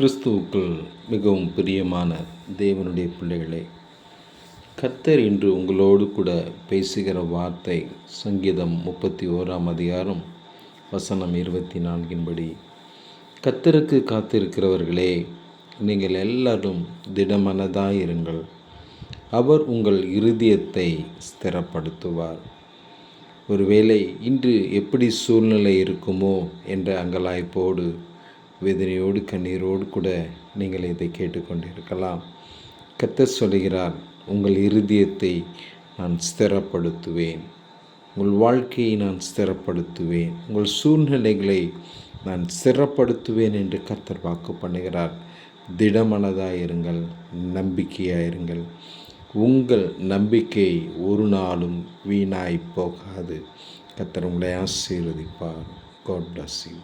கிறிஸ்துவுக்குள் மிகவும் பிரியமான தேவனுடைய பிள்ளைகளே, கர்த்தர் இன்று உங்களோடு கூட பேசுகிற வார்த்தை சங்கீதம் 31 வசனம் 24 கர்த்தருக்கு காத்திருக்கிறவர்களே, நீங்கள் எல்லாரும் திடமனதாயிருங்கள். அவர் உங்கள் இருதயத்தை ஸ்திரப்படுத்துவார். ஒருவேளை இன்று எப்படி சூழ்நிலை இருக்குமோ என்ற அங்கலாய்ப்போடு, வேதனையோடு, கண்ணீரோடு கூட நீங்கள் இதை கேட்டுக்கொண்டிருக்கலாம். கர்த்தர் சொல்கிறார், உங்கள் இருதயத்தை நான் ஸ்திரப்படுத்துவேன், உங்கள் வாழ்க்கையை நான் ஸ்திரப்படுத்துவேன், உங்கள் சூழ்நிலைகளை நான் ஸ்திரப்படுத்துவேன் என்று கர்த்தர் வாக்கு பண்ணுகிறார். திடமனதாயிருங்கள், நம்பிக்கையாயிருங்கள். உங்கள் நம்பிக்கை ஒரு நாளும் வீணாய் போகாது. கர்த்தர் உங்களை ஆசீர்வதிப்பார். God bless you.